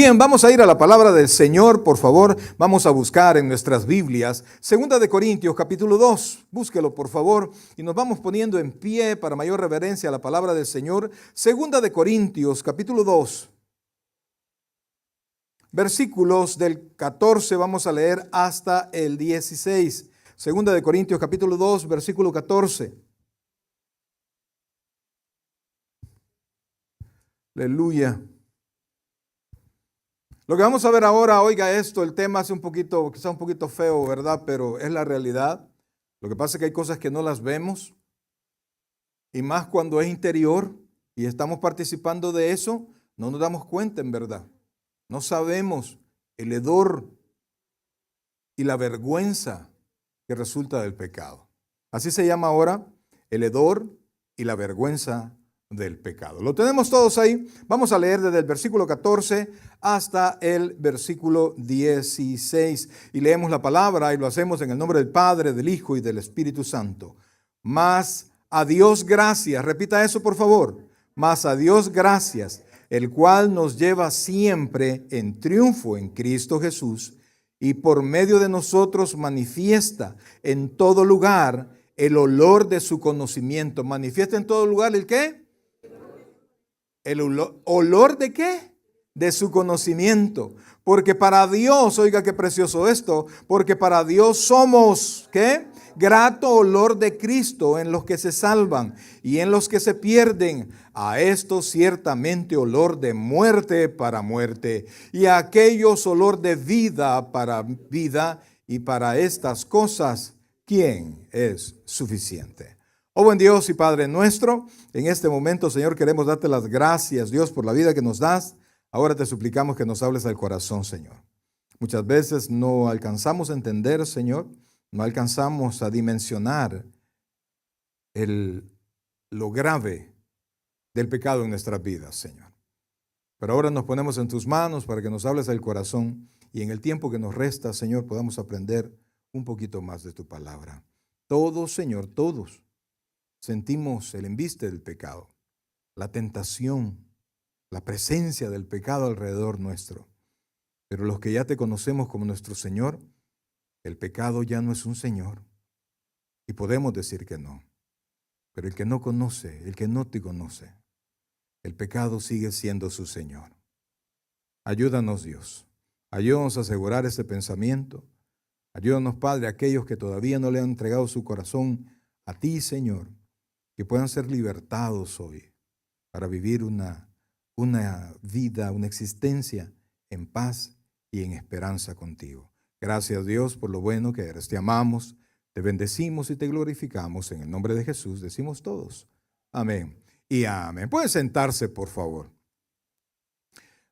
Bien, vamos a ir a la palabra del Señor, por favor. Vamos a buscar en nuestras Biblias, 2 Corintios capítulo 2. Búsquelo, por favor, y nos vamos poniendo en pie para mayor reverencia a la palabra del Señor. 2 Corintios capítulo 2. Versículos del 14 vamos a leer hasta el 16. 2 Corintios capítulo 2, versículo 14. Aleluya. Lo que vamos a ver ahora, oiga esto, el tema es quizá un poquito feo, ¿verdad? Pero es la realidad. Lo que pasa es que hay cosas que no las vemos, y más cuando es interior y estamos participando de eso, no nos damos cuenta en verdad. No sabemos el hedor y la vergüenza que resulta del pecado. Así se llama ahora el hedor y la vergüenza del pecado. Lo tenemos todos ahí. Vamos a leer desde el versículo 14 hasta el versículo 16. Y leemos la palabra y lo hacemos en el nombre del Padre, del Hijo y del Espíritu Santo. Mas a Dios gracias. Repita eso, por favor. Mas a Dios gracias, el cual nos lleva siempre en triunfo en Cristo Jesús, y por medio de nosotros manifiesta en todo lugar el olor de su conocimiento. ¿Manifiesta en todo lugar el qué? ¿El olor de qué? De su conocimiento. Porque para Dios, oiga qué precioso esto, porque para Dios somos, ¿qué? Grato olor de Cristo en los que se salvan y en los que se pierden. A estos ciertamente olor de muerte para muerte, y a aquellos olor de vida para vida, y para estas cosas, ¿quién es suficiente? Oh buen Dios y Padre nuestro, en este momento, Señor, queremos darte las gracias, Dios, por la vida que nos das. Ahora te suplicamos que nos hables al corazón, Señor. Muchas veces no alcanzamos a entender, Señor, no alcanzamos a dimensionar lo grave del pecado en nuestras vidas, Señor. Pero ahora nos ponemos en tus manos para que nos hables al corazón, y en el tiempo que nos resta, Señor, podamos aprender un poquito más de tu palabra. Todos, Señor, todos sentimos el embiste del pecado, la tentación, la presencia del pecado alrededor nuestro. Pero los que ya te conocemos como nuestro Señor, el pecado ya no es un Señor, y podemos decir que no. Pero el que no conoce, el que no te conoce, el pecado sigue siendo su Señor. Ayúdanos, Dios. Ayúdanos a asegurar ese pensamiento. Ayúdanos, Padre, a aquellos que todavía no le han entregado su corazón a ti, Señor, que puedan ser libertados hoy para vivir una vida, una existencia en paz y en esperanza contigo. Gracias, Dios, por lo bueno que eres. Te amamos, te bendecimos y te glorificamos. En el nombre de Jesús decimos todos. Amén y amén. Pueden sentarse, por favor.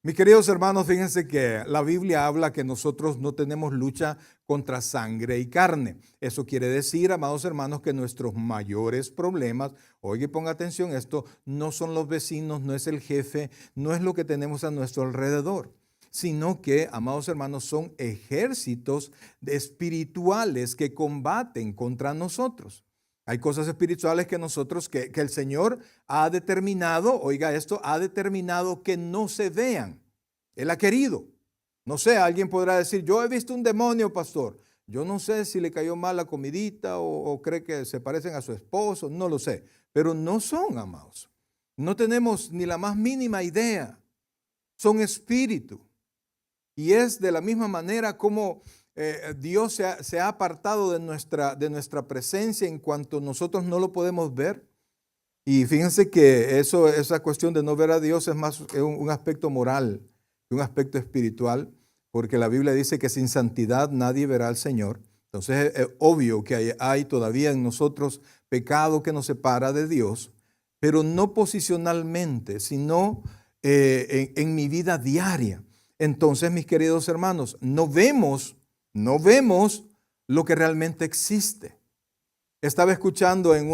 Mis queridos hermanos, fíjense que la Biblia habla que nosotros no tenemos lucha contra sangre y carne. Eso quiere decir, amados hermanos, que nuestros mayores problemas, oye, ponga atención, esto no son los vecinos, no es el jefe, no es lo que tenemos a nuestro alrededor, sino que, amados hermanos, son ejércitos espirituales que combaten contra nosotros. Hay cosas espirituales que que el Señor ha determinado, oiga esto, ha determinado que no se vean. Él ha querido. No sé, alguien podrá decir, yo he visto un demonio, pastor. Yo no sé si le cayó mal la comidita o cree que se parecen a su esposo, no lo sé. Pero no son, amados. No tenemos ni la más mínima idea. Son espíritu. Y es de la misma manera como Dios se ha apartado de nuestra presencia en cuanto nosotros no lo podemos ver. Y fíjense que esa cuestión de no ver a Dios es más un aspecto moral, un aspecto espiritual, porque la Biblia dice que sin santidad nadie verá al Señor. Entonces es obvio que hay todavía en nosotros pecado que nos separa de Dios, pero no posicionalmente, sino en mi vida diaria. Entonces, mis queridos hermanos, no vemos lo que realmente existe. Estaba escuchando en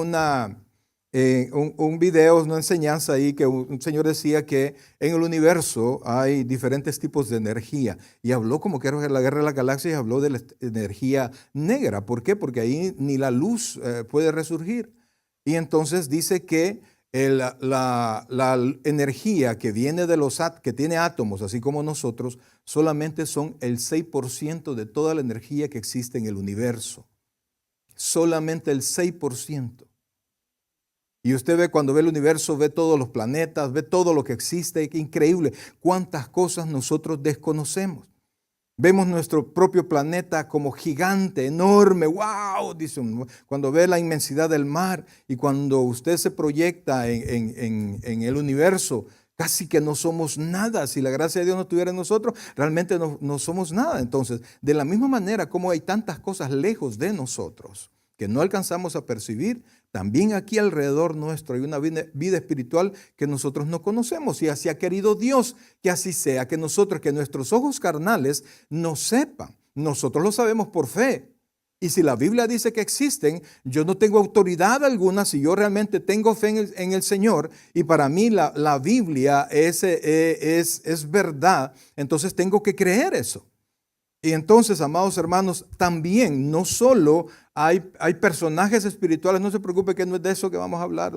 un video, una enseñanza ahí, que un señor decía que en el universo hay diferentes tipos de energía, y habló como que era la guerra de las galaxias, y habló de la energía negra. ¿Por qué? Porque ahí ni la luz puede resurgir. Y entonces dice que la energía que viene de que tiene átomos, así como nosotros, solamente son el 6% de toda la energía que existe en el universo. Solamente el 6%. Y usted ve, cuando ve el universo, ve todos los planetas, ve todo lo que existe. Qué increíble cuántas cosas nosotros desconocemos. Vemos nuestro propio planeta como gigante, enorme, wow, dice uno. Cuando ve la inmensidad del mar y cuando usted se proyecta en el universo, casi que no somos nada. Si la gracia de Dios no estuviera en nosotros, realmente no somos nada. Entonces, de la misma manera como hay tantas cosas lejos de nosotros que no alcanzamos a percibir, también aquí alrededor nuestro hay una vida espiritual que nosotros no conocemos, y así ha querido Dios que así sea, que nuestros ojos carnales no sepan. Nosotros lo sabemos por fe. Y si la Biblia dice que existen, yo no tengo autoridad alguna si yo realmente tengo fe en el Señor, y para mí la Biblia es verdad, entonces tengo que creer eso. Y entonces, amados hermanos, también no solo hay personajes espirituales, no se preocupe que no es de eso que vamos a hablar,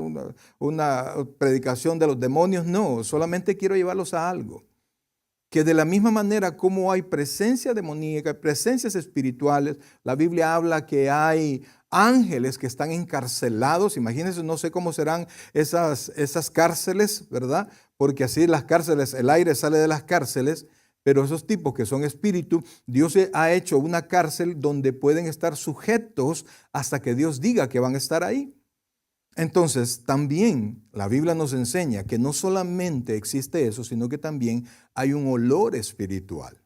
una predicación de los demonios, no, solamente quiero llevarlos a algo. Que de la misma manera como hay presencia demoníaca, presencias espirituales, la Biblia habla que hay ángeles que están encarcelados. Imagínense, no sé cómo serán esas cárceles, ¿verdad? Porque así las cárceles, el aire sale de las cárceles. Pero esos tipos que son espíritu, Dios ha hecho una cárcel donde pueden estar sujetos hasta que Dios diga que van a estar ahí. Entonces, también la Biblia nos enseña que no solamente existe eso, sino que también hay un olor espiritual.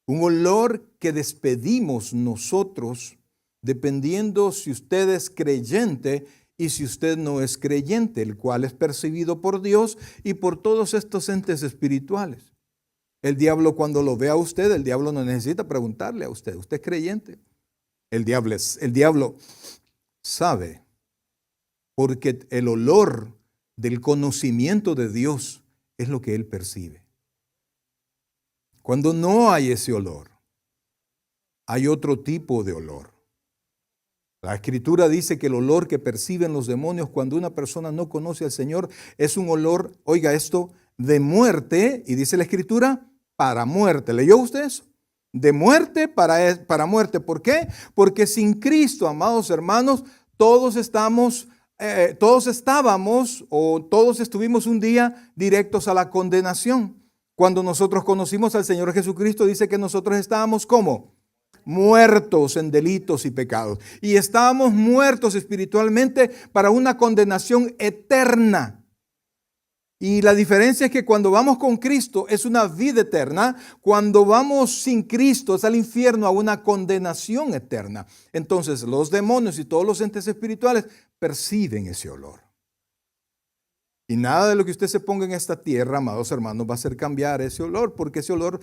Un olor que despedimos nosotros, dependiendo si usted es creyente y si usted no es creyente, el cual es percibido por Dios y por todos estos entes espirituales. El diablo, cuando lo ve a usted, el diablo no necesita preguntarle a usted. ¿Usted es creyente? El diablo sabe, porque el olor del conocimiento de Dios es lo que él percibe. Cuando no hay ese olor, hay otro tipo de olor. La Escritura dice que el olor que perciben los demonios cuando una persona no conoce al Señor es un olor, oiga esto, de muerte, y dice la Escritura, para muerte. ¿Leyó usted eso? De muerte para muerte. ¿Por qué? Porque sin Cristo, amados hermanos, todos estábamos o todos estuvimos un día directos a la condenación. Cuando nosotros conocimos al Señor Jesucristo, dice que nosotros estábamos ¿cómo? Muertos en delitos y pecados. Y estábamos muertos espiritualmente para una condenación eterna. Y la diferencia es que cuando vamos con Cristo es una vida eterna. Cuando vamos sin Cristo es al infierno, a una condenación eterna. Entonces los demonios y todos los entes espirituales perciben ese olor. Y nada de lo que usted se ponga en esta tierra, amados hermanos, va a hacer cambiar ese olor. Porque ese olor,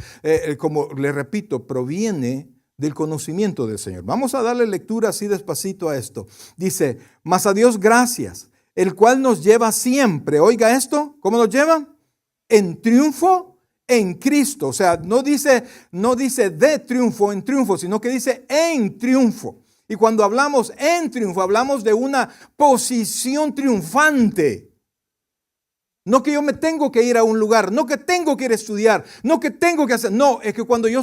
como le repito, proviene del conocimiento del Señor. Vamos a darle lectura así despacito a esto. Dice, mas a Dios gracias, el cual nos lleva siempre, oiga esto, ¿cómo nos lleva? En triunfo en Cristo. O sea, no dice de triunfo en triunfo, sino que dice en triunfo. Y cuando hablamos en triunfo, hablamos de una posición triunfante. No que yo me tengo que ir a un lugar, no que tengo que ir a estudiar, no que tengo que hacer. No, es que cuando yo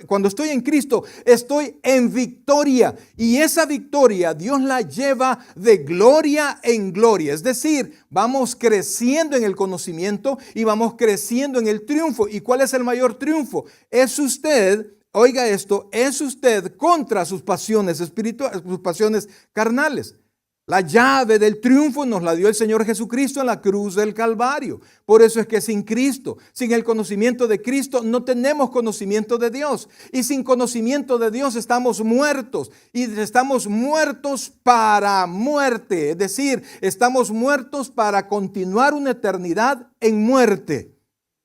cuando estoy en Cristo, estoy en victoria. Y esa victoria Dios la lleva de gloria en gloria. Es decir, vamos creciendo en el conocimiento y vamos creciendo en el triunfo. ¿Y cuál es el mayor triunfo? Es usted, oiga esto, es usted contra sus pasiones espirituales, sus pasiones carnales. La llave del triunfo nos la dio el Señor Jesucristo en la cruz del Calvario. Por eso es que sin Cristo, sin el conocimiento de Cristo, no tenemos conocimiento de Dios. Y sin conocimiento de Dios estamos muertos. Y estamos muertos para muerte. Es decir, estamos muertos para continuar una eternidad en muerte.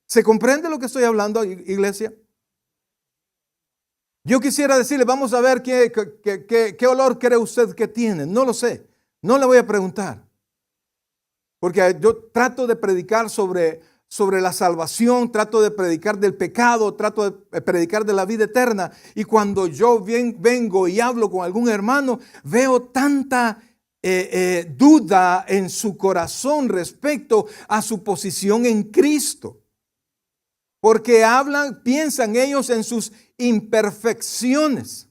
¿Se comprende lo que estoy hablando, iglesia? Yo quisiera decirle, vamos a ver qué olor cree usted que tiene. No lo sé. No le voy a preguntar, porque yo trato de predicar sobre la salvación, trato de predicar del pecado, trato de predicar de la vida eterna. Y cuando yo vengo y hablo con algún hermano, veo tanta duda en su corazón respecto a su posición en Cristo. Porque piensan ellos en sus imperfecciones,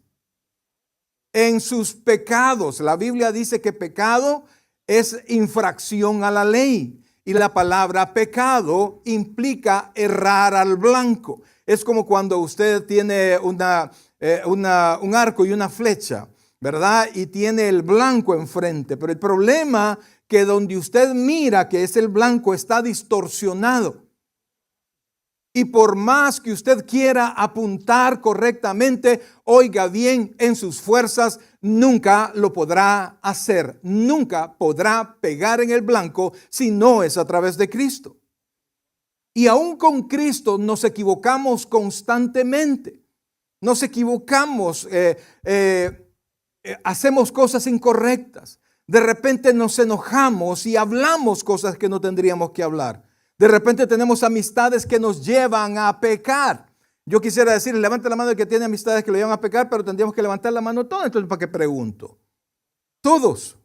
en sus pecados. La Biblia dice que pecado es infracción a la ley. Y la palabra pecado implica errar al blanco. Es como cuando usted tiene un arco y una flecha, ¿verdad? Y tiene el blanco enfrente. Pero el problema que donde usted mira que es el blanco está distorsionado. Y por más que usted quiera apuntar correctamente, oiga bien, en sus fuerzas, nunca lo podrá hacer. Nunca podrá pegar en el blanco si no es a través de Cristo. Y aún con Cristo nos equivocamos constantemente. Nos equivocamos, hacemos cosas incorrectas. De repente nos enojamos y hablamos cosas que no tendríamos que hablar. De repente tenemos amistades que nos llevan a pecar. Yo quisiera decir, levante la mano el que tiene amistades que lo llevan a pecar, pero tendríamos que levantar la mano todos. Entonces, ¿para qué pregunto? Todos.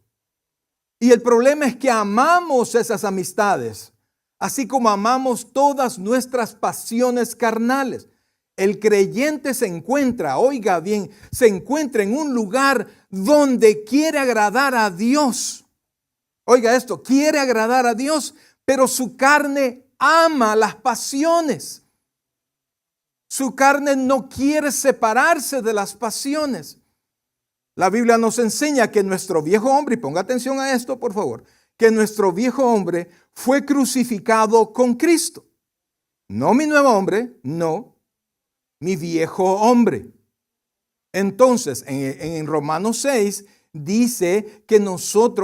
Y el problema es que amamos esas amistades, así como amamos todas nuestras pasiones carnales. El creyente se encuentra, oiga bien, se encuentra en un lugar donde quiere agradar a Dios. Oiga esto, quiere agradar a Dios, pero su carne ama las pasiones. Su carne no quiere separarse de las pasiones. La Biblia nos enseña que nuestro viejo hombre, y ponga atención a esto por favor, que nuestro viejo hombre fue crucificado con Cristo. No mi nuevo hombre, no, mi viejo hombre. Entonces, en Romanos 6 dice que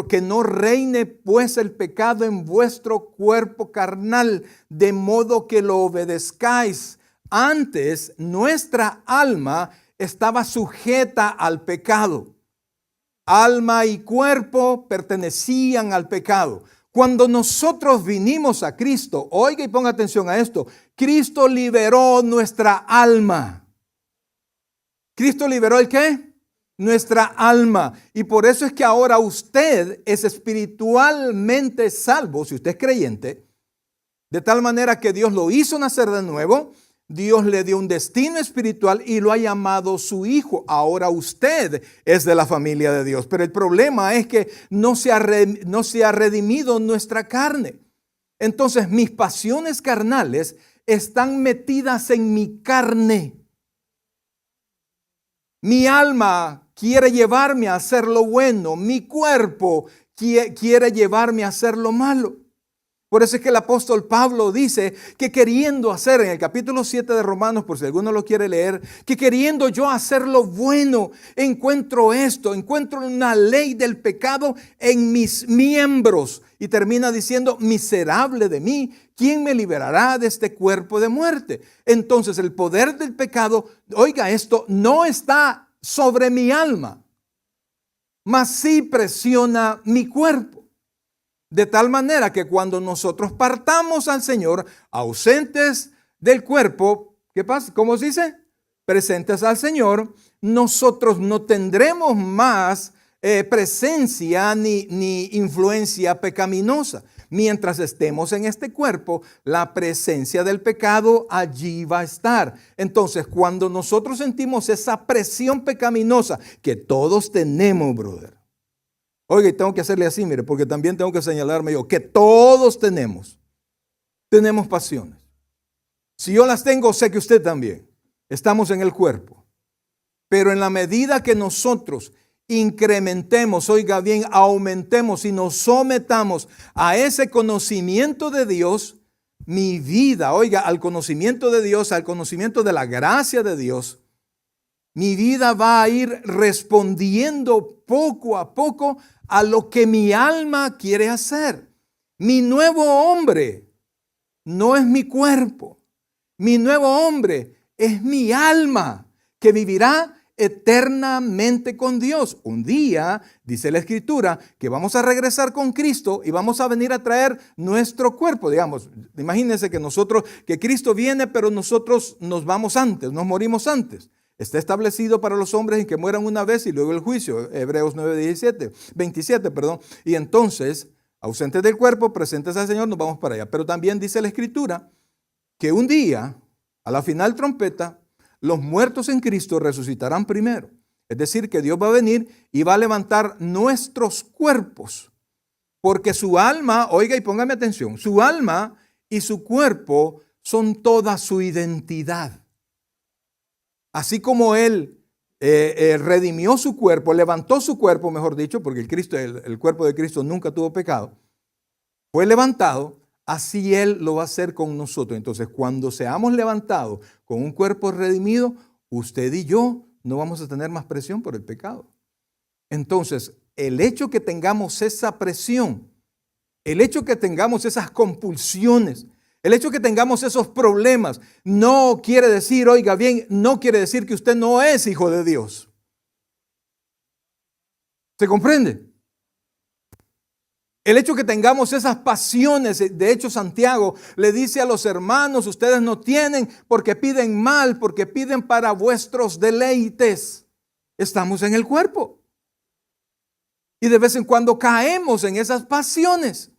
que no reine pues el pecado en vuestro cuerpo carnal, de modo que lo obedezcáis. Antes nuestra alma estaba sujeta al pecado. Alma y cuerpo pertenecían al pecado. Cuando nosotros vinimos a Cristo, oiga y ponga atención a esto, Cristo liberó nuestra alma. ¿Cristo liberó el qué? Nuestra alma. Y por eso es que ahora usted es espiritualmente salvo, si usted es creyente, de tal manera que Dios lo hizo nacer de nuevo, Dios le dio un destino espiritual y lo ha llamado su hijo. Ahora usted es de la familia de Dios. Pero el problema es que no se ha redimido nuestra carne. Entonces mis pasiones carnales están metidas en mi carne. Mi alma quiere llevarme a hacer lo bueno. Mi cuerpo quiere llevarme a hacer lo malo. Por eso es que el apóstol Pablo dice que queriendo hacer, en el capítulo 7 de Romanos, por si alguno lo quiere leer, que queriendo yo hacer lo bueno, encuentro una ley del pecado en mis miembros. Y termina diciendo, miserable de mí, ¿quién me liberará de este cuerpo de muerte? Entonces el poder del pecado, oiga esto, no está sobre mi alma, mas sí presiona mi cuerpo. De tal manera que cuando nosotros partamos al Señor, ausentes del cuerpo, ¿qué pasa? ¿Cómo se dice? Presentes al Señor, nosotros no tendremos más presencia ni influencia pecaminosa. Mientras estemos en este cuerpo, la presencia del pecado allí va a estar. Entonces, cuando nosotros sentimos esa presión pecaminosa que todos tenemos, brother. Oiga, y tengo que hacerle así, mire, porque también tengo que señalarme yo que todos tenemos pasiones. Si yo las tengo, sé que usted también. Estamos en el cuerpo. Pero en la medida que nosotros incrementemos, oiga bien, aumentemos y nos sometamos a ese conocimiento de Dios, mi vida, oiga, al conocimiento de Dios, al conocimiento de la gracia de Dios, mi vida va a ir respondiendo poco a poco a lo que mi alma quiere hacer. Mi nuevo hombre no es mi cuerpo. Mi nuevo hombre es mi alma que vivirá eternamente con Dios. Un día, dice la Escritura, que vamos a regresar con Cristo y vamos a venir a traer nuestro cuerpo. Digamos, imagínense que Cristo viene, pero nosotros nos vamos antes, nos morimos antes. está establecido para los hombres en que mueran una vez y luego el juicio. Hebreos 27. Y entonces, ausentes del cuerpo, presentes al Señor, nos vamos para allá. Pero también dice la Escritura que un día, a la final trompeta, los muertos en Cristo resucitarán primero. Es decir, que Dios va a venir y va a levantar nuestros cuerpos. Porque su alma, oiga y póngame atención, su alma y su cuerpo son toda su identidad. Así como Él redimió su cuerpo, levantó su cuerpo, mejor dicho, porque el cuerpo de Cristo nunca tuvo pecado, fue levantado, así Él lo va a hacer con nosotros. Entonces, cuando seamos levantados con un cuerpo redimido, usted y yo no vamos a tener más presión por el pecado. Entonces, el hecho que tengamos esa presión, el hecho que tengamos esas compulsiones, el hecho que tengamos esos problemas, no quiere decir, oiga bien, no quiere decir que usted no es hijo de Dios. ¿Se comprende? El hecho que tengamos esas pasiones, de hecho Santiago le dice a los hermanos, ustedes no tienen porque piden mal, porque piden para vuestros deleites. Estamos en el cuerpo. Y de vez en cuando caemos en esas pasiones.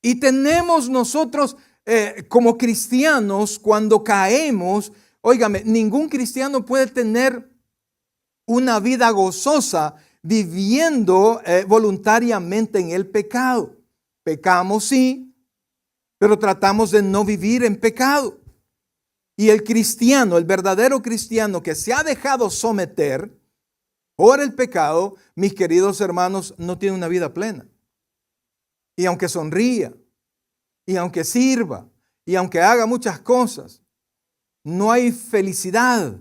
Y tenemos nosotros como cristianos, cuando caemos, óigame, ningún cristiano puede tener una vida gozosa viviendo voluntariamente en el pecado. Pecamos sí, pero tratamos de no vivir en pecado. Y el cristiano, el verdadero cristiano que se ha dejado someter por el pecado, mis queridos hermanos, no tiene una vida plena. Y aunque sonría, y aunque sirva, y aunque haga muchas cosas, no hay felicidad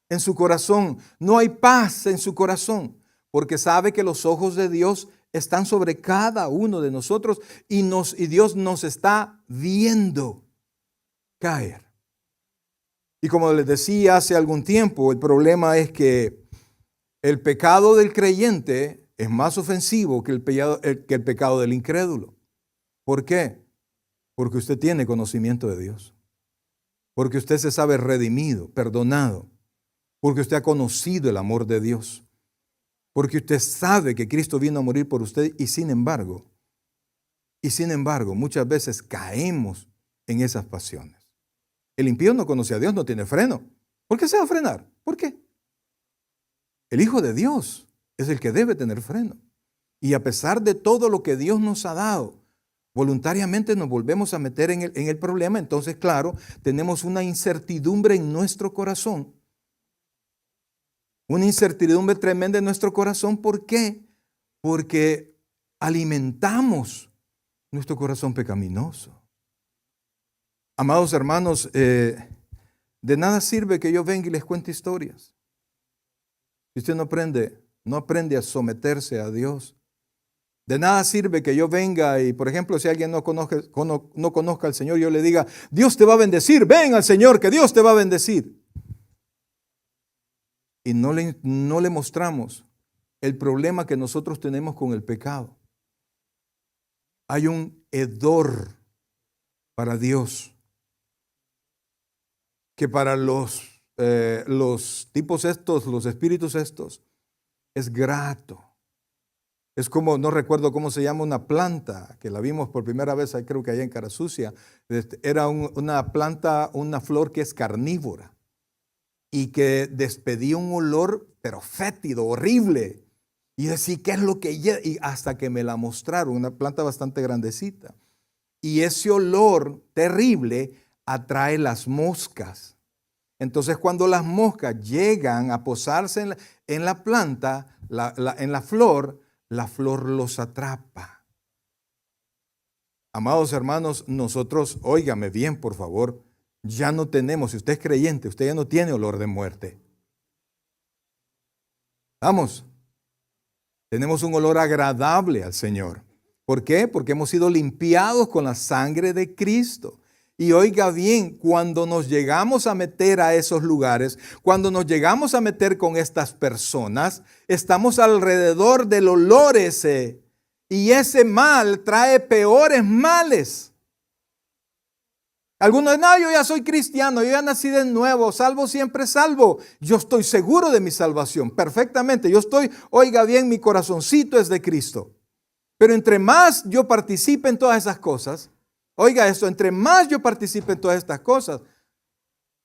en su corazón, no hay paz en su corazón, porque sabe que los ojos de Dios están sobre cada uno de nosotros y Dios nos está viendo caer. Y como les decía hace algún tiempo, el problema es que el pecado del creyente es más ofensivo que el pecado del incrédulo. ¿Por qué? Porque usted tiene conocimiento de Dios. Porque usted se sabe redimido, perdonado. Porque usted ha conocido el amor de Dios. Porque usted sabe que Cristo vino a morir por usted y sin embargo, muchas veces caemos en esas pasiones. El impío no conoce a Dios, no tiene freno. ¿Por qué se va a frenar? ¿Por qué? El Hijo de Dios es el que debe tener freno. Y a pesar de todo lo que Dios nos ha dado, voluntariamente nos volvemos a meter en el problema. Entonces, claro, tenemos una incertidumbre en nuestro corazón. Una incertidumbre tremenda en nuestro corazón. ¿Por qué? Porque alimentamos nuestro corazón pecaminoso. Amados hermanos, de nada sirve que yo venga y les cuente historias. Si usted no aprende a someterse a Dios. De nada sirve que yo venga y, por ejemplo, si alguien no conozca al Señor, yo le diga, Dios te va a bendecir, ven al Señor, que Dios te va a bendecir. Y no le mostramos el problema que nosotros tenemos con el pecado. Hay un hedor para Dios que para los tipos estos, los espíritus estos, es grato. Es como, no recuerdo cómo se llama, una planta, que la vimos por primera vez, creo que allá en Cara Sucia. Era una planta, una flor que es carnívora y que despedía un olor, pero fétido, horrible. Y decía, ¿qué es lo que lleva? Y hasta que me la mostraron, una planta bastante grandecita. Y ese olor terrible atrae las moscas. Entonces, cuando las moscas llegan a posarse en la planta, en la flor los atrapa. Amados hermanos, nosotros, óigame bien, por favor, ya no tenemos, si usted es creyente, usted ya no tiene olor de muerte. Vamos, tenemos un olor agradable al Señor. ¿Por qué? Porque hemos sido limpiados con la sangre de Cristo. Y oiga bien, cuando nos llegamos a meter a esos lugares, cuando nos llegamos a meter con estas personas, estamos alrededor del olor ese. Y ese mal trae peores males. Algunos dicen, no, yo ya soy cristiano, yo ya nací de nuevo, salvo siempre salvo. Yo estoy seguro de mi salvación, perfectamente. Yo estoy, oiga bien, mi corazoncito es de Cristo. Pero entre más yo participe en todas esas cosas, oiga esto, entre más yo participe en todas estas cosas,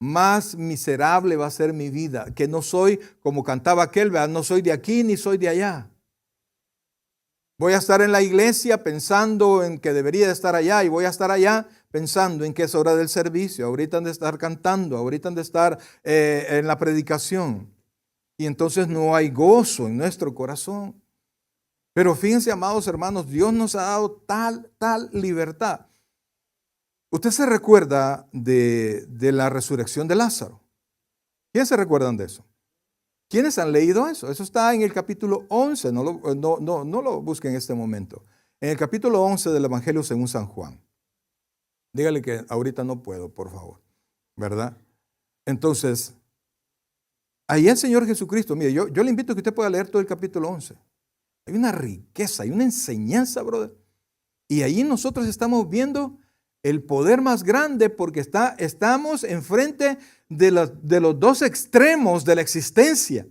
más miserable va a ser mi vida. Que no soy, como cantaba aquel, ¿verdad? No soy de aquí ni soy de allá. Voy a estar en la iglesia pensando en que debería de estar allá y voy a estar allá pensando en que es hora del servicio. Ahorita han de estar cantando, ahorita han de estar en la predicación. Y entonces no hay gozo en nuestro corazón. Pero fíjense, amados hermanos, Dios nos ha dado tal libertad. Usted se recuerda de la resurrección de Lázaro. ¿Quién se recuerdan de eso? ¿Quiénes han leído eso? Eso está en el capítulo 11, no lo busquen en este momento. En el capítulo 11 del Evangelio según San Juan. Dígale que ahorita no puedo, por favor, ¿verdad? Entonces, ahí el Señor Jesucristo, mire, yo le invito a que usted pueda leer todo el capítulo 11. Hay una riqueza, hay una enseñanza, brother. Y ahí nosotros estamos viendo el poder más grande porque estamos enfrente de los dos extremos de la existencia,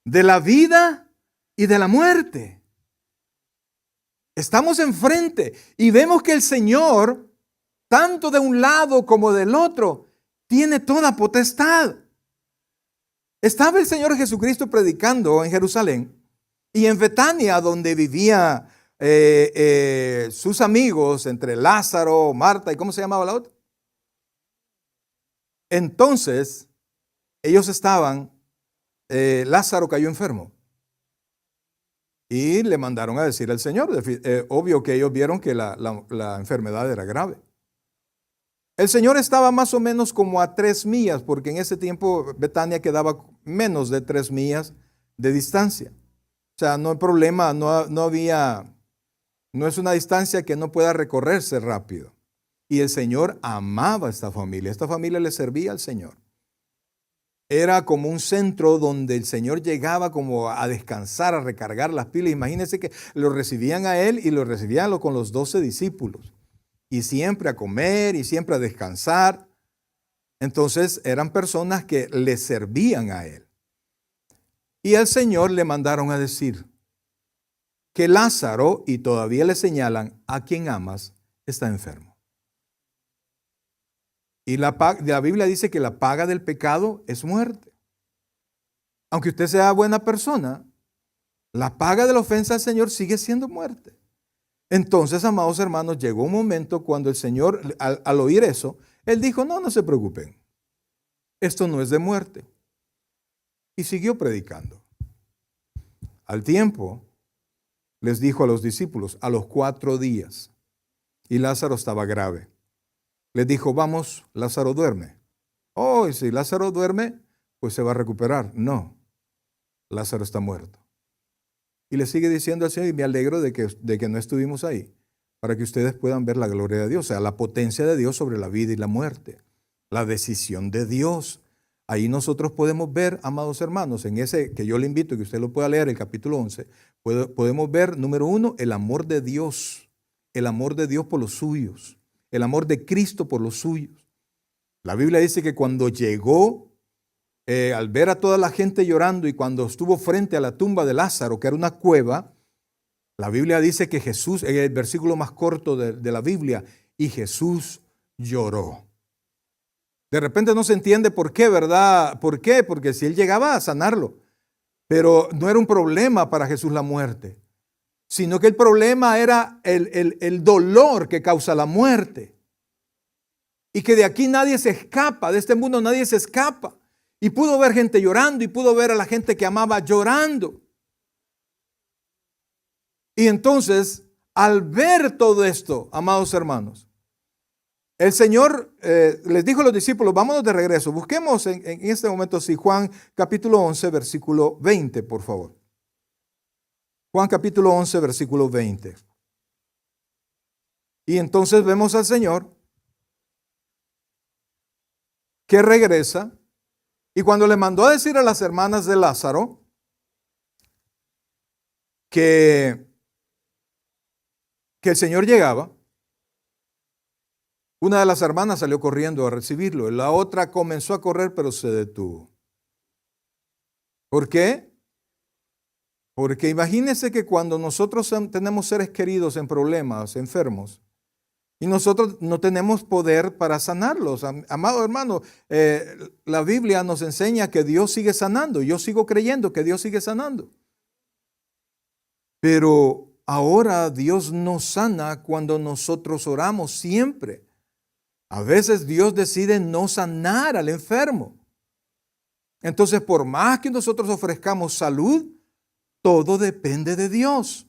de la vida y de la muerte. Estamos enfrente y vemos que el Señor, tanto de un lado como del otro, tiene toda potestad. Estaba el Señor Jesucristo predicando en Jerusalén y en Betania, donde vivía sus amigos, entre Lázaro, Marta y ¿cómo se llamaba la otra? Entonces, ellos estaban, Lázaro cayó enfermo y le mandaron a decir al Señor, obvio que ellos vieron que la enfermedad era grave. El Señor estaba más o menos como a 3 millas, porque en ese tiempo Betania quedaba menos de 3 millas de distancia. O sea, no hay problema, no es una distancia que no pueda recorrerse rápido. Y el Señor amaba a esta familia le servía al Señor. Era como un centro donde el Señor llegaba como a descansar, a recargar las pilas. Imagínense que lo recibían a Él y lo recibían con los 12 discípulos. Y siempre a comer y siempre a descansar. Entonces eran personas que le servían a Él. Y al Señor le mandaron a decir que Lázaro, y todavía le señalan, a quien amas, está enfermo. Y la Biblia dice que la paga del pecado es muerte. Aunque usted sea buena persona, la paga de la ofensa al Señor sigue siendo muerte. Entonces, amados hermanos, llegó un momento cuando el Señor, al oír eso, Él dijo, no se preocupen, esto no es de muerte. Y siguió predicando. Al tiempo, les dijo a los discípulos, a los 4 días, y Lázaro estaba grave. Les dijo, vamos, Lázaro duerme. Oh, y si Lázaro duerme, pues se va a recuperar. No, Lázaro está muerto. Y le sigue diciendo al Señor, y me alegro de que no estuvimos ahí, para que ustedes puedan ver la gloria de Dios, o sea, la potencia de Dios sobre la vida y la muerte, la decisión de Dios. Ahí nosotros podemos ver, amados hermanos, en ese que yo le invito que usted lo pueda leer, el capítulo 11, podemos ver, número 1, el amor de Dios por los suyos, el amor de Cristo por los suyos. La Biblia dice que cuando llegó, al ver a toda la gente llorando y cuando estuvo frente a la tumba de Lázaro, que era una cueva, la Biblia dice que Jesús, en el versículo más corto de la Biblia, y Jesús lloró. De repente no se entiende por qué, ¿verdad? ¿Por qué? Porque si él llegaba a sanarlo, pero no era un problema para Jesús la muerte, sino que el problema era el dolor que causa la muerte. Y que de aquí nadie se escapa, de este mundo nadie se escapa. Y pudo ver gente llorando y pudo ver a la gente que amaba llorando. Y entonces, al ver todo esto, amados hermanos, el Señor les dijo a los discípulos, vámonos de regreso, busquemos en este momento, sí, Juan capítulo 11, versículo 20, por favor. Juan capítulo 11, versículo 20. Y entonces vemos al Señor que regresa y cuando le mandó a decir a las hermanas de Lázaro que el Señor llegaba, Una de las hermanas salió corriendo a recibirlo. La otra comenzó a correr, pero se detuvo. ¿Por qué? Porque imagínense que cuando nosotros tenemos seres queridos en problemas, enfermos, y nosotros no tenemos poder para sanarlos. Amado hermano, la Biblia nos enseña que Dios sigue sanando. Yo sigo creyendo que Dios sigue sanando. Pero ahora Dios nos sana cuando nosotros oramos siempre. A veces Dios decide no sanar al enfermo. Entonces, por más que nosotros ofrezcamos salud, todo depende de Dios.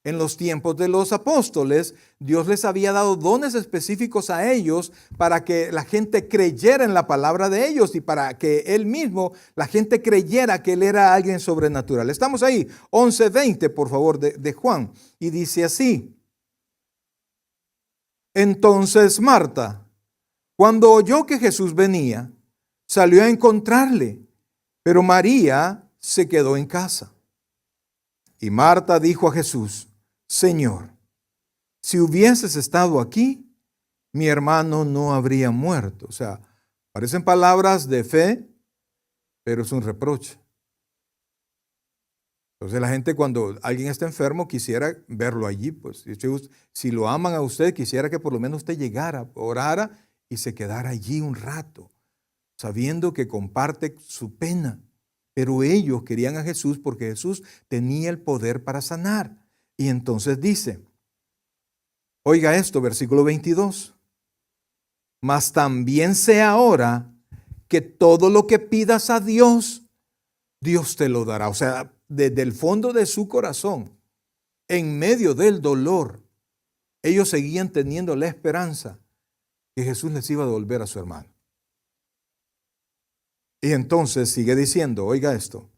En los tiempos de los apóstoles, Dios les había dado dones específicos a ellos para que la gente creyera en la palabra de ellos y para que Él mismo, la gente creyera que Él era alguien sobrenatural. Estamos ahí, 11:20, por favor, de Juan. Y dice así: entonces Marta, cuando oyó que Jesús venía, salió a encontrarle, pero María se quedó en casa. Y Marta dijo a Jesús: Señor, si hubieses estado aquí, mi hermano no habría muerto. O sea, parecen palabras de fe, pero es un reproche. Entonces la gente, cuando alguien está enfermo, quisiera verlo allí. Pues si lo aman a usted, quisiera que por lo menos usted llegara, orara y se quedara allí un rato, sabiendo que comparte su pena. Pero ellos querían a Jesús porque Jesús tenía el poder para sanar. Y entonces dice, oiga esto, versículo 22. Mas también sé ahora que todo lo que pidas a Dios, Dios te lo dará. O sea, desde el fondo de su corazón, en medio del dolor, ellos seguían teniendo la esperanza que Jesús les iba a devolver a su hermano. Y entonces sigue diciendo, oiga esto.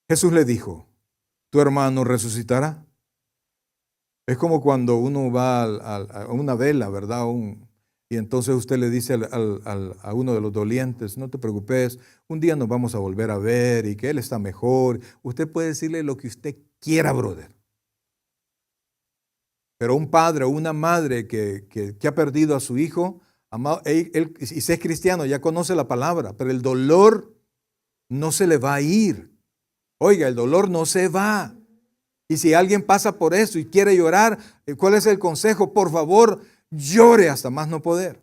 Jesús le dijo, tu hermano resucitará. Es como cuando uno va a una vela, ¿verdad? Y entonces usted le dice a uno de los dolientes, no te preocupes, un día nos vamos a volver a ver y que él está mejor. Usted puede decirle lo que usted quiera, brother. Pero un padre o una madre que ha perdido a su hijo, amado, él, y si es cristiano, ya conoce la palabra, pero el dolor no se le va a ir. Oiga, el dolor no se va. Y si alguien pasa por eso y quiere llorar, ¿cuál es el consejo? Por favor, llore hasta más no poder.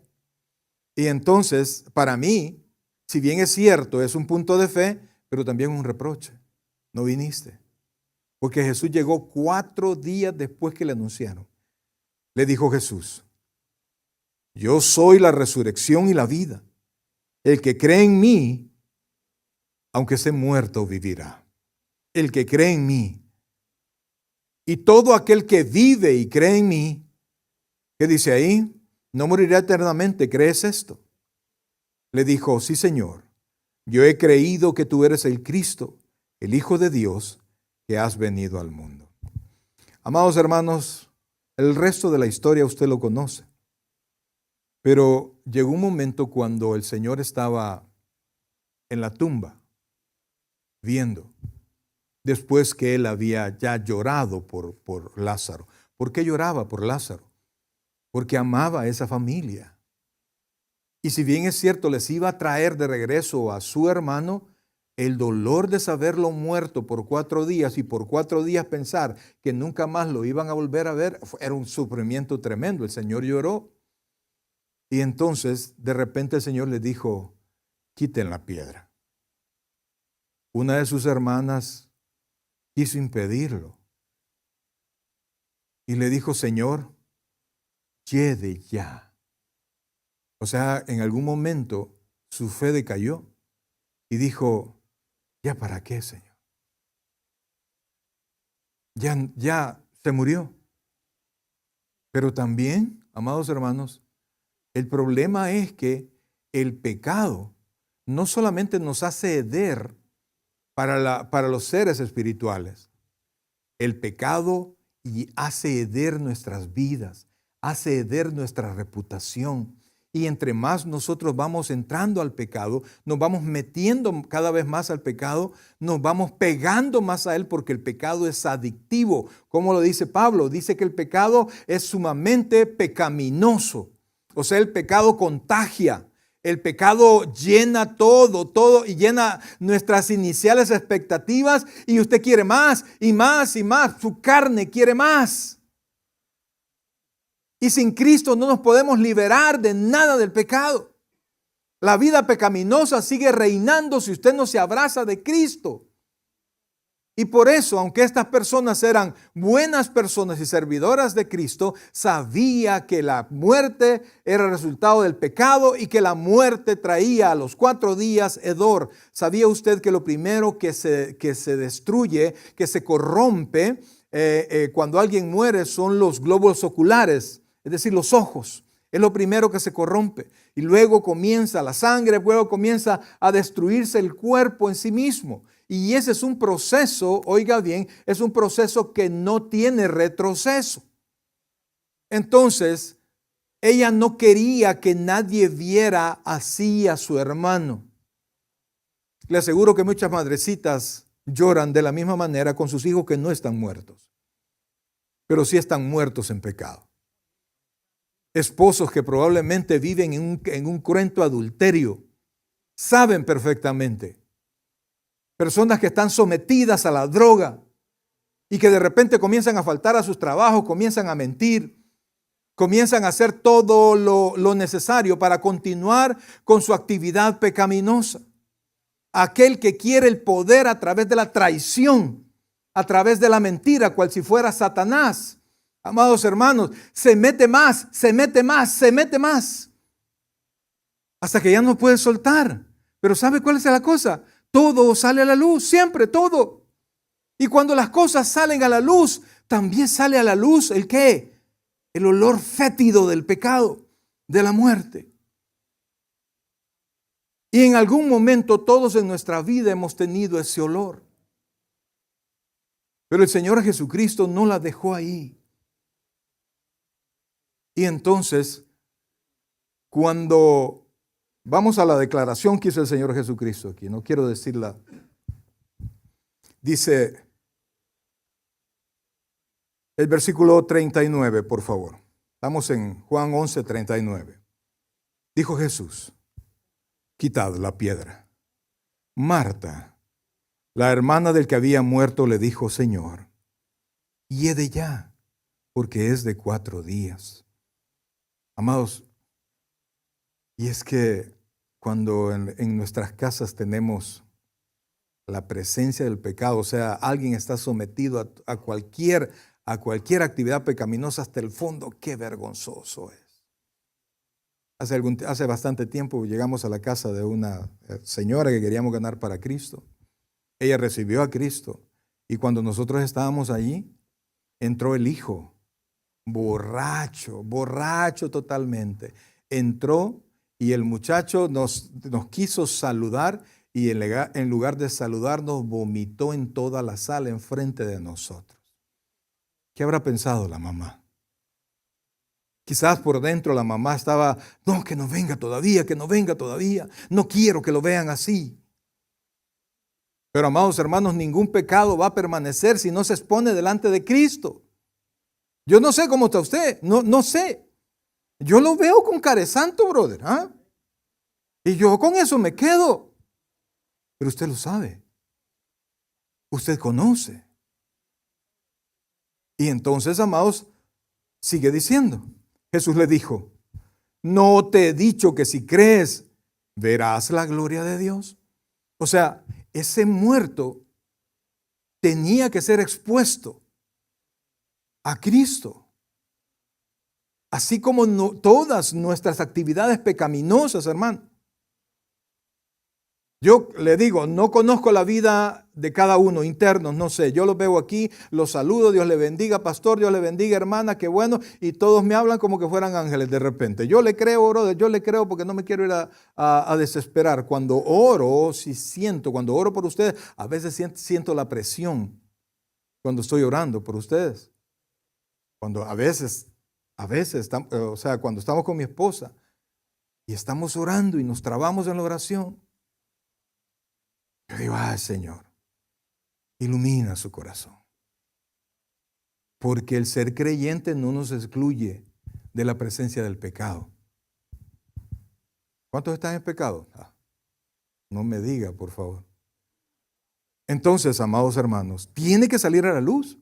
Y entonces, para mí, si bien es cierto, es un punto de fe, pero también un reproche. No viniste. Porque Jesús llegó 4 días después que le anunciaron. Le dijo Jesús, yo soy la resurrección y la vida. El que cree en mí, aunque esté muerto, vivirá. El que cree en mí. Y todo aquel que vive y cree en mí, ¿qué dice ahí? No morirá eternamente. ¿Crees esto? Le dijo, sí, Señor. Yo he creído que tú eres el Cristo, el Hijo de Dios, que has venido al mundo. Amados hermanos, el resto de la historia usted lo conoce. Pero llegó un momento cuando el Señor estaba en la tumba, viendo, después que él había ya llorado por Lázaro. ¿Por qué lloraba por Lázaro? Porque amaba a esa familia. Y si bien es cierto, les iba a traer de regreso a su hermano, el dolor de saberlo muerto por 4 días y por 4 días pensar que nunca más lo iban a volver a ver, era un sufrimiento tremendo. El Señor lloró. Y entonces, de repente el Señor le dijo, quiten la piedra. Una de sus hermanas quiso impedirlo. Y le dijo, Señor, lleve ya. O sea, en algún momento su fe decayó y dijo, ¿ya para qué, Señor? Ya se murió. Pero también, amados hermanos, el problema es que el pecado no solamente nos hace ceder para los seres espirituales. El pecado hace ceder nuestras vidas, hace ceder nuestra reputación. Y entre más nosotros vamos entrando al pecado, nos vamos metiendo cada vez más al pecado, nos vamos pegando más a él porque el pecado es adictivo. ¿Cómo lo dice Pablo? Dice que el pecado es sumamente pecaminoso. O sea, el pecado contagia. El pecado llena todo y llena nuestras iniciales expectativas y usted quiere más y más y más. Su carne quiere más. Y sin Cristo no nos podemos liberar de nada del pecado. La vida pecaminosa sigue reinando si usted no se abraza de Cristo. Y por eso, aunque estas personas eran buenas personas y servidoras de Cristo, sabía que la muerte era el resultado del pecado y que la muerte traía a los 4 días hedor. ¿Sabía usted que lo primero que se destruye, que se corrompe cuando alguien muere son los glóbulos oculares? Es decir, los ojos. Es lo primero que se corrompe. Y luego comienza la sangre, luego comienza a destruirse el cuerpo en sí mismo. Y ese es un proceso, oiga bien, es un proceso que no tiene retroceso. Entonces, ella no quería que nadie viera así a su hermano. Le aseguro que muchas madrecitas lloran de la misma manera con sus hijos que no están muertos, pero sí están muertos en pecado. Esposos que probablemente viven en un cruento adulterio, saben perfectamente. Personas que están sometidas a la droga y que de repente comienzan a faltar a sus trabajos, comienzan a mentir, comienzan a hacer todo lo necesario para continuar con su actividad pecaminosa. Aquel que quiere el poder a través de la traición, a través de la mentira, cual si fuera Satanás. Amados hermanos, se mete más, se mete más, se mete más, hasta que ya no puede soltar. Pero ¿sabe cuál es la cosa? Todo sale a la luz, siempre, todo. Y cuando las cosas salen a la luz, también sale a la luz ¿el qué? El olor fétido del pecado, de la muerte. Y en algún momento todos en nuestra vida hemos tenido ese olor. Pero el Señor Jesucristo no la dejó ahí. Y entonces, cuando vamos a la declaración que hizo el Señor Jesucristo aquí, no quiero decirla, dice el versículo 39, por favor. Estamos en Juan 11, 39. Dijo Jesús, quitad la piedra. Marta, la hermana del que había muerto, le dijo, Señor, hiede ya, porque es de 4 días. Amados, y es que cuando en nuestras casas tenemos la presencia del pecado, o sea, alguien está sometido a cualquier actividad pecaminosa hasta el fondo, qué vergonzoso es. Hace bastante tiempo llegamos a la casa de una señora que queríamos ganar para Cristo. Ella recibió a Cristo y cuando nosotros estábamos allí, entró el hijo. Borracho totalmente. Entró y el muchacho nos quiso saludar y en lugar de saludarnos vomitó en toda la sala enfrente de nosotros. ¿Qué habrá pensado la mamá? Quizás por dentro la mamá estaba, no, que no venga todavía, no quiero que lo vean así. Pero amados hermanos, ningún pecado va a permanecer si no se expone delante de Cristo. Yo no sé cómo está usted, no sé. Yo lo veo con caresanto, brother. ¿Ah? Y yo con eso me quedo. Pero usted lo sabe. Usted conoce. Y entonces, amados, sigue diciendo. Jesús le dijo, ¿no te he dicho que si crees, verás la gloria de Dios? O sea, ese muerto tenía que ser expuesto a Cristo. Así como todas nuestras actividades pecaminosas, hermano. Yo le digo, no conozco la vida de cada uno, internos, no sé. Yo los veo aquí, los saludo, Dios le bendiga, pastor, Dios le bendiga, hermana, qué bueno. Y todos me hablan como que fueran ángeles de repente. Yo le creo, brother, yo le creo porque no me quiero ir a desesperar. Cuando oro, cuando oro por ustedes, a veces siento la presión cuando estoy orando por ustedes. Cuando a veces, cuando estamos con mi esposa, y estamos orando y nos trabamos en la oración, yo digo, ay Señor, ilumina su corazón. Porque el ser creyente no nos excluye de la presencia del pecado. ¿Cuántos están en pecado? No me diga, por favor. Entonces, amados hermanos, tiene que salir a la luz.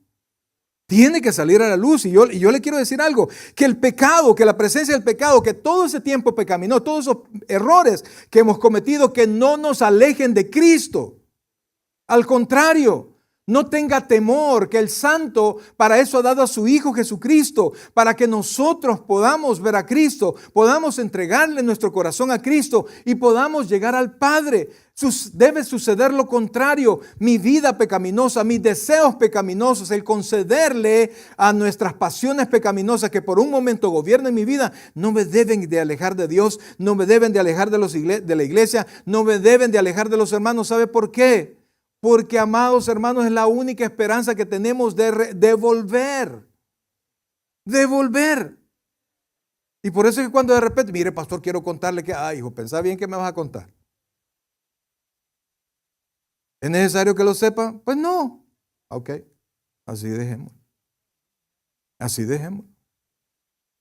Tiene que salir a la luz. Y yo le quiero decir algo, que el pecado, que la presencia del pecado, que todo ese tiempo pecaminoso, todos esos errores que hemos cometido, que no nos alejen de Cristo. Al contrario, no tenga temor, que el Santo para eso ha dado a su Hijo Jesucristo, para que nosotros podamos ver a Cristo, podamos entregarle nuestro corazón a Cristo y podamos llegar al Padre. Debe suceder lo contrario, mi vida pecaminosa, mis deseos pecaminosos, el concederle a nuestras pasiones pecaminosas que por un momento gobiernen mi vida, no me deben de alejar de Dios, no me deben de alejar de la iglesia, no me deben de alejar de los hermanos. ¿Sabe por qué? Porque, amados hermanos, es la única esperanza que tenemos de volver. De volver. Y por eso es que cuando de repente, mire, pastor, quiero contarle que, hijo, pensá bien que me vas a contar. ¿Es necesario que lo sepa? Pues no. Ok, así dejemos. Así dejemos.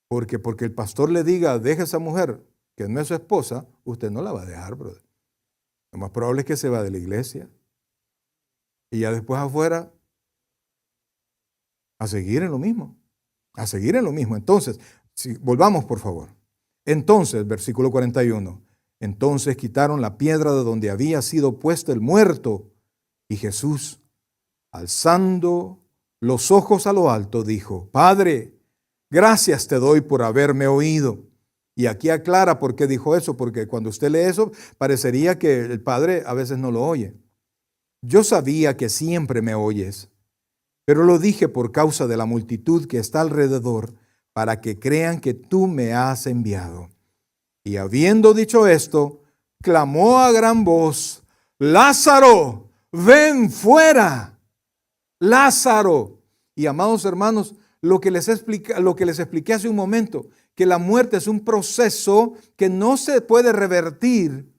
Porque el pastor le diga, deje a esa mujer que no es su esposa, usted no la va a dejar, brother. Lo más probable es que se va de la iglesia. Y ya después afuera, a seguir en lo mismo. A seguir en lo mismo. Entonces, volvamos por favor. Entonces, versículo 41. Entonces quitaron la piedra de donde había sido puesto el muerto. Y Jesús, alzando los ojos a lo alto, dijo, Padre, gracias te doy por haberme oído. Y aquí aclara por qué dijo eso, porque cuando usted lee eso, parecería que el Padre a veces no lo oye. Yo sabía que siempre me oyes, pero lo dije por causa de la multitud que está alrededor, para que crean que tú me has enviado. Y habiendo dicho esto, clamó a gran voz, Lázaro, ven fuera. Lázaro. Y amados hermanos, lo que les expliqué hace un momento, que la muerte es un proceso que no se puede revertir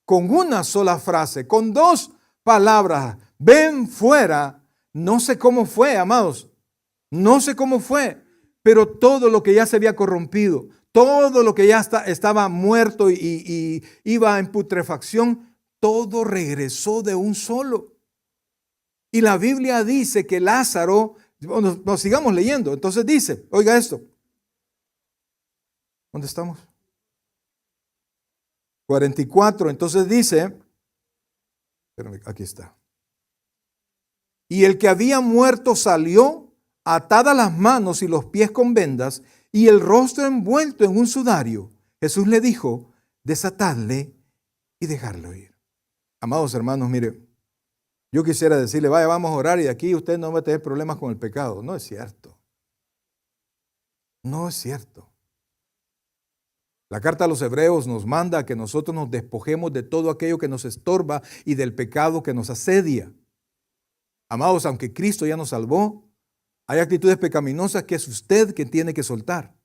con una sola frase, con dos palabras, ven fuera. No sé cómo fue, amados, no sé cómo fue, pero todo lo que ya se había corrompido, todo lo que ya estaba muerto y iba en putrefacción, todo regresó de un solo. Y la Biblia dice que Lázaro, nos sigamos leyendo, entonces dice, oiga esto, ¿dónde estamos? 44, entonces dice, aquí está. Y el que había muerto salió, atadas las manos y los pies con vendas, y el rostro envuelto en un sudario. Jesús le dijo, desatadle y dejarlo ir. Amados hermanos, mire, yo quisiera decirle, vaya, vamos a orar y de aquí usted no va a tener problemas con el pecado. No es cierto. No es cierto. La carta a los Hebreos nos manda a que nosotros nos despojemos de todo aquello que nos estorba y del pecado que nos asedia. Amados, aunque Cristo ya nos salvó, hay actitudes pecaminosas que es usted quien tiene que soltar.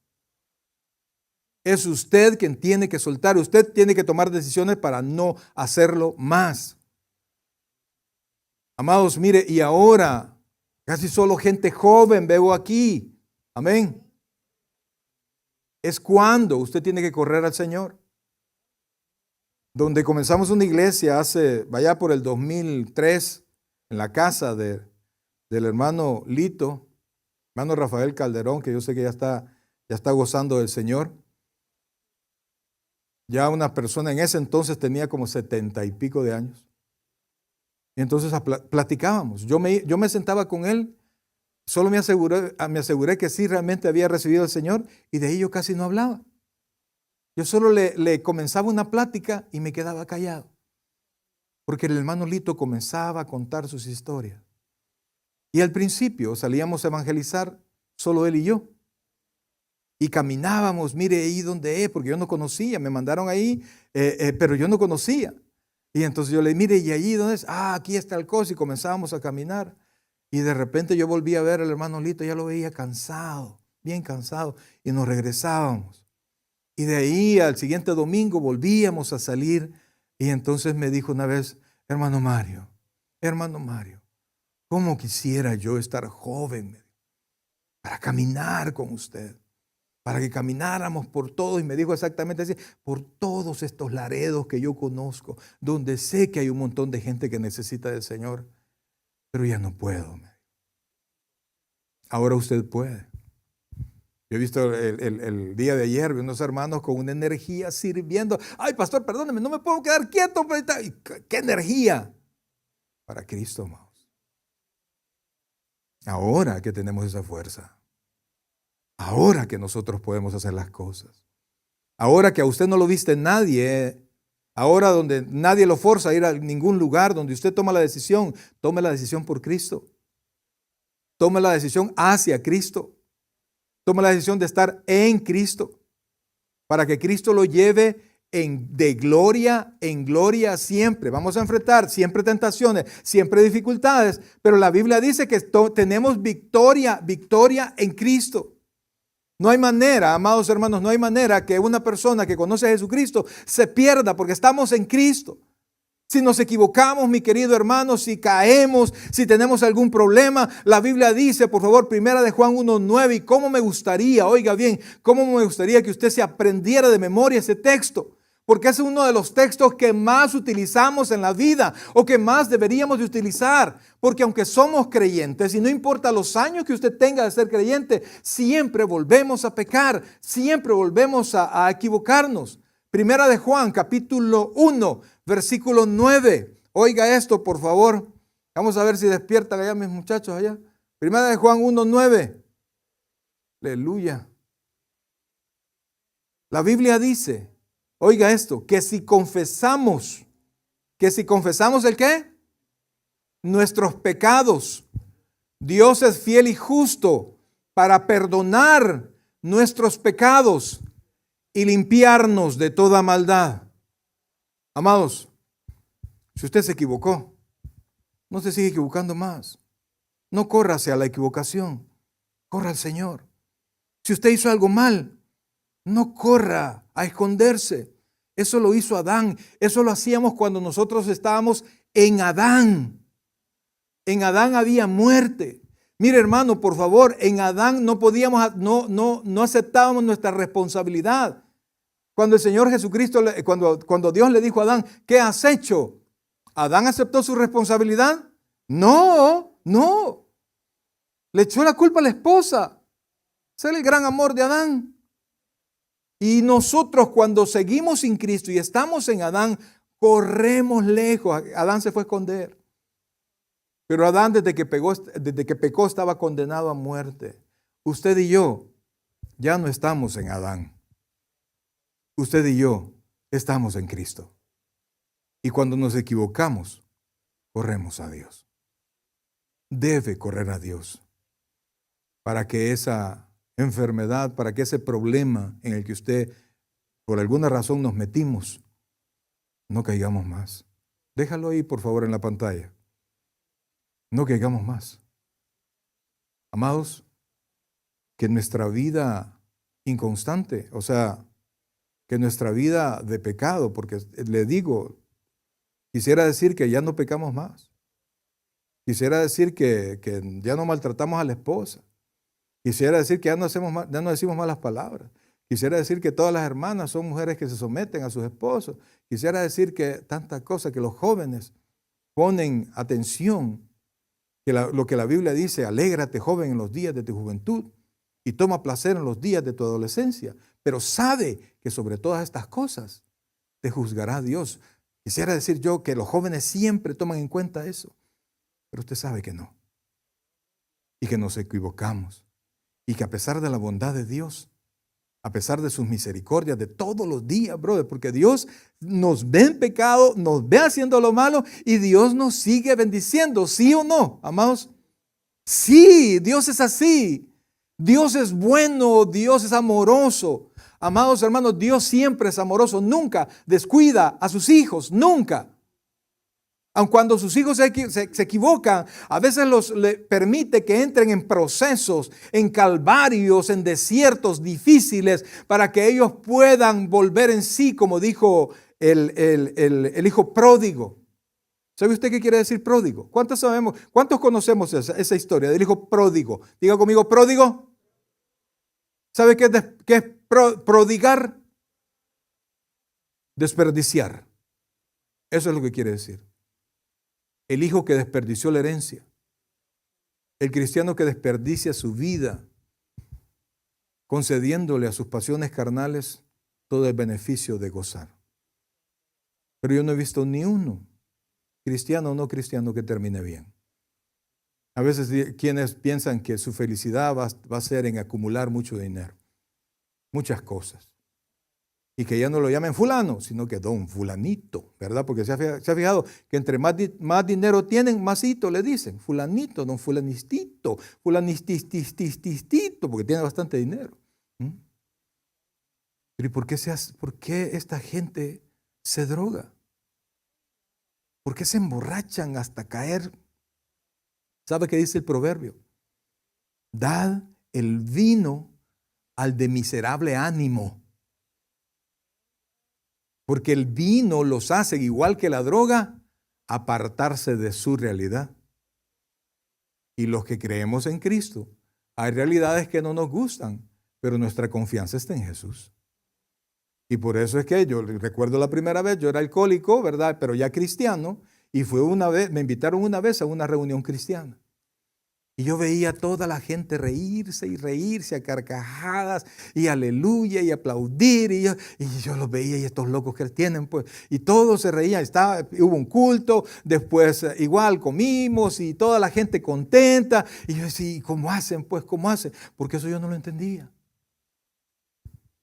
Es usted quien tiene que soltar. Usted tiene que tomar decisiones para no hacerlo más. Amados, mire, y ahora casi solo gente joven veo aquí. Amén. Es cuando usted tiene que correr al Señor. Donde comenzamos una iglesia vaya por el 2003, en la casa del hermano Lito, hermano Rafael Calderón, que yo sé que ya está gozando del Señor. Ya una persona en ese entonces tenía como 70 y pico de años. Y entonces platicábamos. Yo me sentaba con él, solo me aseguré que sí realmente había recibido al Señor, y de ahí yo casi no hablaba. Yo solo le comenzaba una plática y me quedaba callado. Porque el hermano Lito comenzaba a contar sus historias. Y al principio salíamos a evangelizar solo él y yo. Y caminábamos, mire ahí donde es, porque yo no conocía, me mandaron ahí, pero yo no conocía. Y entonces yo le dije, mire, ¿y allí dónde es? Aquí está el coso, y comenzábamos a caminar. Y de repente yo volví a ver al hermano Lito, ya lo veía cansado, bien cansado, y nos regresábamos. Y de ahí al siguiente domingo volvíamos a salir. Y entonces me dijo una vez, hermano Mario, ¿cómo quisiera yo estar joven para caminar con usted? Para que camináramos por todo. Y me dijo exactamente así, por todos estos Laredos que yo conozco, donde sé que hay un montón de gente que necesita del Señor, pero ya no puedo. Ahora usted puede. Yo he visto el día de ayer, vi unos hermanos con una energía sirviendo. Ay, pastor, perdóneme, no me puedo quedar quieto. ¿Qué energía? Para Cristo, amados. Ahora que tenemos esa fuerza. Ahora que nosotros podemos hacer las cosas. Ahora que a usted no lo viste nadie. Ahora donde nadie lo forza a ir a ningún lugar, donde usted toma la decisión. Tome la decisión por Cristo. Tome la decisión hacia Cristo. Toma la decisión de estar en Cristo, para que Cristo lo lleve de gloria en gloria siempre. Vamos a enfrentar siempre tentaciones, siempre dificultades, pero la Biblia dice que tenemos victoria en Cristo. No hay manera, amados hermanos, no hay manera que una persona que conoce a Jesucristo se pierda porque estamos en Cristo. Si nos equivocamos, mi querido hermano, si caemos, si tenemos algún problema, la Biblia dice, por favor, primera de Juan 1:9, y cómo me gustaría, oiga bien, cómo me gustaría que usted se aprendiera de memoria ese texto, porque es uno de los textos que más utilizamos en la vida o que más deberíamos de utilizar, porque aunque somos creyentes y no importa los años que usted tenga de ser creyente, siempre volvemos a pecar, siempre volvemos a equivocarnos. Primera de Juan, capítulo 1, versículo 9. Oiga esto, por favor. Vamos a ver si despiertan allá mis muchachos allá. Primera de Juan 1:9. Aleluya. La Biblia dice, oiga esto, que si confesamos ¿el qué? Nuestros pecados, Dios es fiel y justo para perdonar nuestros pecados y limpiarnos de toda maldad. Amados, si usted se equivocó, no se sigue equivocando más. No corra hacia la equivocación, corra al Señor. Si usted hizo algo mal, no corra a esconderse. Eso lo hizo Adán. Eso lo hacíamos cuando nosotros estábamos en Adán. En Adán había muerte. Mire, hermano, por favor, en Adán no aceptábamos nuestra responsabilidad. Cuando el Señor Jesucristo, cuando Dios le dijo a Adán, ¿qué has hecho? ¿Adán aceptó su responsabilidad? No. Le echó la culpa a la esposa. Ese era el gran amor de Adán. Y nosotros cuando seguimos sin Cristo y estamos en Adán, corremos lejos. Adán se fue a esconder. Pero Adán desde que pecó estaba condenado a muerte. Usted y yo ya no estamos en Adán. Usted y yo estamos en Cristo. Y cuando nos equivocamos, corremos a Dios. Debe correr a Dios para que esa enfermedad, para que ese problema en el que usted por alguna razón nos metimos, no caigamos más. Déjalo ahí, por favor, en la pantalla. No caigamos más. Amados, que nuestra vida inconstante, o sea, que nuestra vida de pecado, porque le digo, quisiera decir que ya no pecamos más. Quisiera decir que ya no maltratamos a la esposa. Quisiera decir que ya no decimos malas palabras. Quisiera decir que todas las hermanas son mujeres que se someten a sus esposos. Quisiera decir que tantas cosas, que los jóvenes ponen atención, que lo que la Biblia dice, alégrate joven en los días de tu juventud y toma placer en los días de tu adolescencia, pero sabe que sobre todas estas cosas te juzgará Dios. Quisiera decir yo que los jóvenes siempre toman en cuenta eso, pero usted sabe que no, y que nos equivocamos, y que a pesar de la bondad de Dios, a pesar de sus misericordias de todos los días, brother, porque Dios nos ve en pecado, nos ve haciendo lo malo y Dios nos sigue bendiciendo, ¿sí o no, amados? Sí, Dios es así. Dios es bueno, Dios es amoroso. Amados hermanos, Dios siempre es amoroso, nunca descuida a sus hijos, nunca. Aun cuando sus hijos se equivocan, a veces le permite que entren en procesos, en calvarios, en desiertos difíciles, para que ellos puedan volver en sí, como dijo el hijo pródigo. ¿Sabe usted qué quiere decir pródigo? ¿Cuántos sabemos, cuántos conocemos esa historia del hijo pródigo? Diga conmigo, pródigo. ¿Sabe qué es prodigar? Desperdiciar. Eso es lo que quiere decir. El hijo que desperdició la herencia. El cristiano que desperdicia su vida, concediéndole a sus pasiones carnales todo el beneficio de gozar. Pero yo no he visto ni uno, cristiano o no cristiano, que termine bien. A veces quienes piensan que su felicidad va a ser en acumular mucho dinero, muchas cosas. Y que ya no lo llamen fulano, sino que don fulanito, ¿verdad? Porque se ha fijado que entre más dinero tienen, más hito le dicen. Fulanito, don fulanistito, fulanististististito, porque tiene bastante dinero. Pero ¿y por qué esta gente se droga? ¿Por qué se emborrachan hasta caer? ¿Sabe qué dice el proverbio? Dad el vino al de miserable ánimo. Porque el vino los hace, igual que la droga, apartarse de su realidad. Y los que creemos en Cristo, hay realidades que no nos gustan, pero nuestra confianza está en Jesús. Y por eso es que yo recuerdo la primera vez, yo era alcohólico, ¿verdad? Pero ya cristiano, y me invitaron una vez a una reunión cristiana. Y yo veía a toda la gente reírse a carcajadas, y aleluya, y aplaudir, y yo los veía, y estos locos que tienen, pues, y todos se reían, hubo un culto, después igual comimos, y toda la gente contenta, y yo decía, ¿cómo hacen? Pues, ¿cómo hacen? Porque eso yo no lo entendía,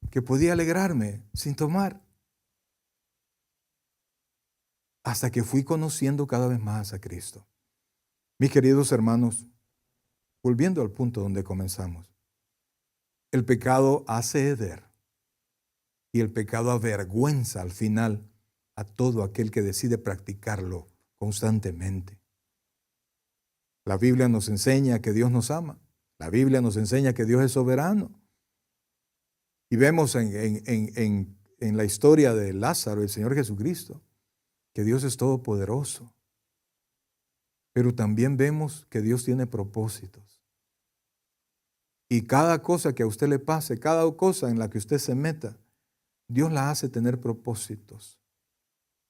que podía alegrarme sin tomar, hasta que fui conociendo cada vez más a Cristo. Mis queridos hermanos, volviendo al punto donde comenzamos, el pecado hace heder y el pecado avergüenza al final a todo aquel que decide practicarlo constantemente. La Biblia nos enseña que Dios nos ama. La Biblia nos enseña que Dios es soberano. Y vemos en la historia de Lázaro, el Señor Jesucristo, que Dios es todopoderoso. Pero también vemos que Dios tiene propósitos. Y cada cosa que a usted le pase, cada cosa en la que usted se meta, Dios la hace tener propósitos.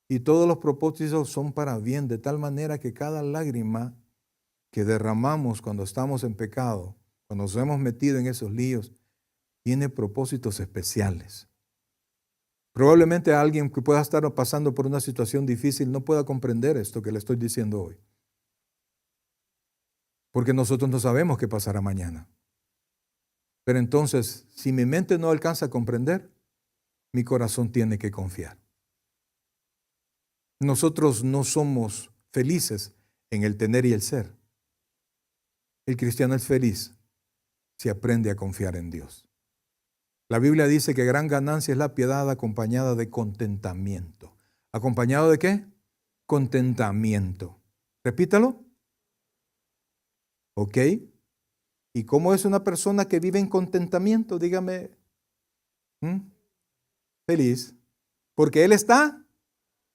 Y todos los propósitos son para bien, de tal manera que cada lágrima que derramamos cuando estamos en pecado, cuando nos hemos metido en esos líos, tiene propósitos especiales. Probablemente alguien que pueda estar pasando por una situación difícil no pueda comprender esto que le estoy diciendo hoy. Porque nosotros no sabemos qué pasará mañana. Pero entonces, si mi mente no alcanza a comprender, mi corazón tiene que confiar. Nosotros no somos felices en el tener y el ser. El cristiano es feliz si aprende a confiar en Dios. La Biblia dice que gran ganancia es la piedad acompañada de contentamiento. ¿Acompañado de qué? Contentamiento. Repítalo. ¿Ok? ¿Y cómo es una persona que vive en contentamiento? Dígame. Feliz. Porque él está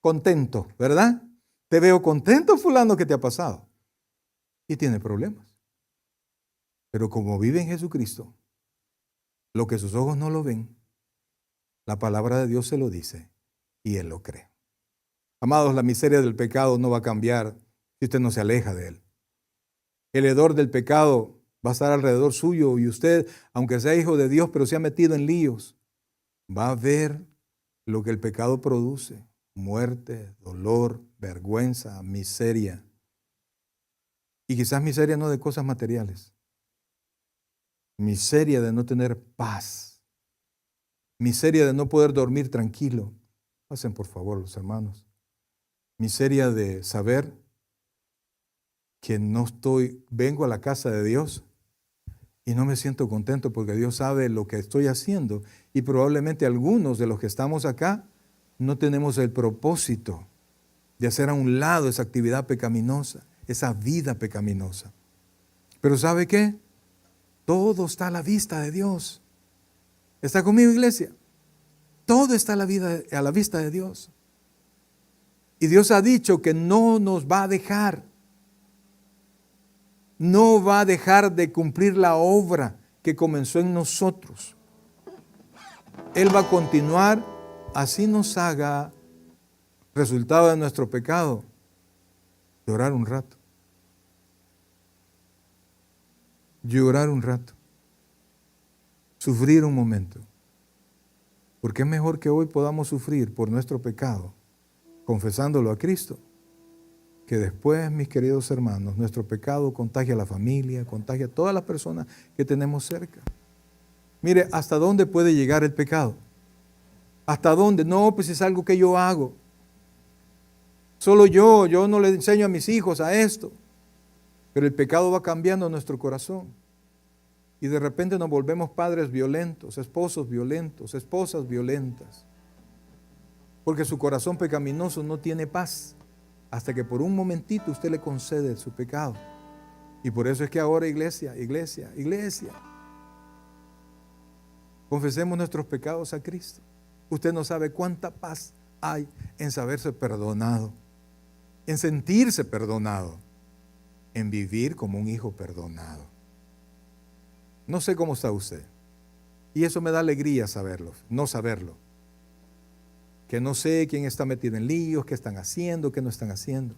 contento, ¿verdad? Te veo contento, fulano, ¿qué te ha pasado? Y tiene problemas. Pero como vive en Jesucristo, lo que sus ojos no lo ven, la palabra de Dios se lo dice y él lo cree. Amados, la miseria del pecado no va a cambiar si usted no se aleja de él. El hedor del pecado va a estar alrededor suyo y usted, aunque sea hijo de Dios, pero se ha metido en líos, va a ver lo que el pecado produce: muerte, dolor, vergüenza, miseria. Y quizás miseria no de cosas materiales. Miseria de no tener paz. Miseria de no poder dormir tranquilo. Pasen por favor los hermanos. Miseria de saber que vengo a la casa de Dios y no me siento contento porque Dios sabe lo que estoy haciendo. Y probablemente algunos de los que estamos acá no tenemos el propósito de hacer a un lado esa actividad pecaminosa, esa vida pecaminosa. Pero ¿sabe qué? Todo está a la vista de Dios. ¿Está conmigo, iglesia? Todo está a la vista de Dios. Y Dios ha dicho que no nos va a dejar. No va a dejar de cumplir la obra que comenzó en nosotros. Él va a continuar, así nos haga resultado de nuestro pecado, llorar un rato. Llorar un rato. Sufrir un momento. Porque es mejor que hoy podamos sufrir por nuestro pecado, confesándolo a Cristo, que después, mis queridos hermanos, nuestro pecado contagia a la familia, contagia a todas las personas que tenemos cerca. Mire, ¿hasta dónde puede llegar el pecado? ¿Hasta dónde? No, pues es algo que yo hago. Solo yo no le enseño a mis hijos a esto. Pero el pecado va cambiando nuestro corazón. Y de repente nos volvemos padres violentos, esposos violentos, esposas violentas. Porque su corazón pecaminoso no tiene paz. Hasta que por un momentito usted le concede su pecado. Y por eso es que ahora, iglesia, confesemos nuestros pecados a Cristo. Usted no sabe cuánta paz hay en saberse perdonado, en sentirse perdonado, en vivir como un hijo perdonado. No sé cómo está usted. Y eso me da alegría saberlo, no saberlo. Que no sé quién está metido en líos, qué están haciendo, qué no están haciendo.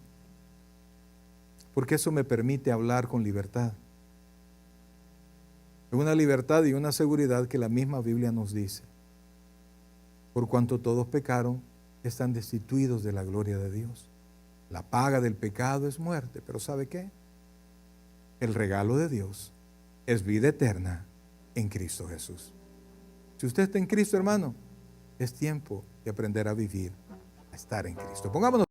Porque eso me permite hablar con libertad. Una libertad y una seguridad que la misma Biblia nos dice. Por cuanto todos pecaron, están destituidos de la gloria de Dios. La paga del pecado es muerte, pero ¿sabe qué? El regalo de Dios es vida eterna en Cristo Jesús. Si usted está en Cristo, hermano, es tiempo de aprender a vivir, a estar en Cristo. Pongámonos.